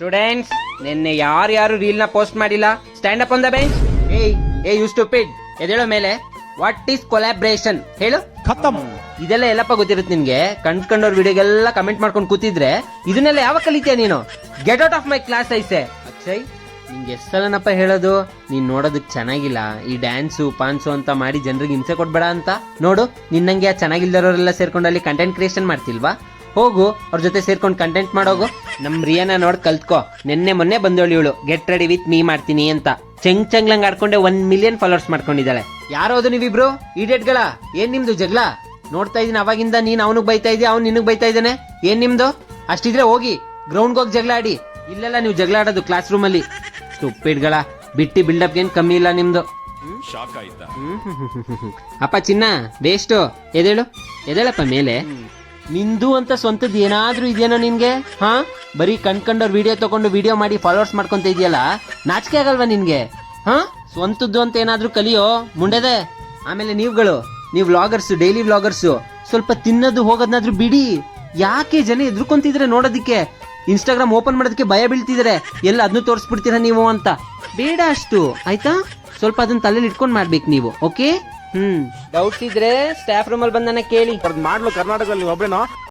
Students, ನಿನ್ನೆ ಯಾರು reel ನ ಪೋಸ್ಟ್ ಮಾಡಿಲ್ಲ? Stand up on the bench. ಏ ಯು ಸ್ಟುಪಿಡ್, ಎದೇಳೋ ಮೇಲೆ. ವಾಟ್ ಈಸ್ ಕೊಲಾಬ್ರೇಷನ್ ಹೇಳು? ಖತಮ್. ಇದೆಲ್ಲ ಎಲ್ಲಪ್ಪ ಗೊತ್ತಿರುತ್ತೆ ನಿನ್ಗೆ? ಕಂಡ್ಕೊಂಡವ್ರ ವಿಡಿಯೋಗೆಲ್ಲ ಕಮೆಂಟ್ ಮಾಡ್ಕೊಂಡು ಕೂತಿದ್ರೆ ಇದನ್ನೆಲ್ಲ ಯಾವಾಗ ಕಲಿತೀಯ ನೀನು? Get out of my class ಐಸೆ. ಅಕ್ಷಯ್, ನಿಂಗೆ ಎಷ್ಟಲ್ಲನಪ್ಪ ಹೇಳೋದು, ನೀನ್ ನೋಡೋದಕ್ ಚೆನ್ನಾಗಿಲ್ಲ, ಈ ಡ್ಯಾನ್ಸು ಪಾನ್ಸು ಅಂತ ಮಾಡಿ ಜನರಿಗೆ ಹಿಂಸೆ ಕೊಡ್ಬೇಡ ಅಂತ. ನೋಡು, ನಿನ್ನಂಗೆ ಚೆನ್ನಾಗಿಲ್ದರೋರೆಲ್ಲ ಸೇರ್ಕೊಂಡು ಅಲ್ಲಿ ಕಂಟೆಂಟ್ ಕ್ರಿಯೇಷನ್ ಮಾಡ್ತಿಲ್ವಾ? ಹೋಗು, ಅವ್ರ ಜೊತೆ ಸೇರ್ಕೊಂಡು ಕಂಟೆಂಟ್ ಮಾಡೋಗು. ನಮ್ ರಿಯಾನ ನೋಡ್ ಕಲ್ತ್ಕೋ. ನಿನ್ನೆ ಮೊನ್ನೆ ಬಂದೋಳಿ ಇವಳು ಗೆಟ್ ರೆಡಿ ವಿತ್ ಮೀ ಮಾಡ್ತೀನಿ ಅಂತ ಚೆಂಗ್ಲಂಗ್ ಆಡ್ಕೊಂಡೆ 1 ಮಿಲಿಯನ್ ಫಾಲೋವರ್ಸ್ ಮಾಡ್ಕೊಂಡಿದ್ದಾಳೆ. ಯಾರೋದು ನೀವಿಬ್ರು ಇಡಿಯಟ್ಗಳ? ಏನ್ ನಿಮ್ದು ಜಗಳ? ನೋಡ್ತಾ ಇದೀನಿ ಅವಾಗಿಂದ, ನೀನ್ ಅವನಿಗೆ ಬೈತಾ ಇದೀಯ, ಅವ್ನು ನಿನಗ್ ಬೈತಾ ಇದ್ದಾನೆ. ಏನ್ ನಿಮ್ದು? ಅಷ್ಟಿದ್ರೆ ಹೋಗಿ ಗ್ರೌಂಡ್ ಹೋಗಿ ಜಗಳ ಆಡಿ. ಇಲ್ಲೆಲ್ಲ ನೀವು ಜಗಳ ಆಡೋದು ಕ್ಲಾಸ್ ರೂಮ್ ಅಲ್ಲಿ. ಸ್ಟುಪಿಡ್ಗಳ, ಬಿಟ್ಟಿ ಬಿಲ್ಡಪ್ ಏನ್ ಕಮ್ಮಿ ಇಲ್ಲ ನಿಮ್ದು. ಶಾಕ್ ಆಯ್ತಾ? ಅಪ್ಪ ಚಿನ್ನ ಬೇಷ್ಟು, ಎದೇಳಪ್ಪ ಮೇಲೆ. ನಿಂದು ಅಂತ ಸ್ವಂತದ್ ಏನಾದ್ರೂ ಇದೆಯೇನೋ ನಿನ್ಗೆ? ಹಾ, ಬರೀ ಕಂಡ್ಕೊಂಡವ್ರ ವಿಡಿಯೋ ತಗೊಂಡು ವಿಡಿಯೋ ಮಾಡಿ ಫಾಲೋವರ್ಸ್ ಮಾಡ್ಕೊಂತ ಇದೆಯಲ್ಲ, ನಾಚಿಕೆ ಆಗಲ್ವಾ ನಿನ್ಗೆ? ಹಾ, ಸ್ವಂತದ್ದು ಅಂತ ಏನಾದ್ರೂ ಕಲಿಯೋ ಮುಂಡೆದೆ. ಆಮೇಲೆ ನೀವು ವ್ಲಾಗರ್ಸ್, ಡೈಲಿ ವ್ಲಾಗರ್ಸ್, ಸ್ವಲ್ಪ ತಿನ್ನೋದು ಹೋಗೋದ್ನಾದ್ರೂ ಬಿಡಿ. ಯಾಕೆ ಜನ ಎದ್ರುಕೊಂತಿದ್ರೆ ನೋಡೋದಿಕ್ಕೆ? ಇನ್ಸ್ಟಾಗ್ರಾಮ್ ಓಪನ್ ಮಾಡೋದಕ್ಕೆ ಭಯ ಬೀಳ್ತಿದ್ರೆ ಎಲ್ಲ ಅದನ್ನು ತೋರಿಸ್ಬಿಡ್ತೀರಾ ನೀವು ಅಂತ. ಬೇಡ ಅಷ್ಟು, ಆಯ್ತಾ? ಸ್ವಲ್ಪ ಅದನ್ನ ತಲೆಯಲ್ಲಿ ಇಟ್ಕೊಂಡ್ ಮಾಡ್ಬೇಕು ನೀವು, ಓಕೆ? ಡೌಟ್ಸ್ ಇದ್ರೆ ಸ್ಟಾಫ್ ರೂಮ್ ಅಲ್ಲಿ ಬಂದನ್ನ ಕೇಳಿ. ಮಾಡ್ಲು ಕರ್ನಾಟಕದಲ್ಲಿ ಒಬ್ರೇನೋ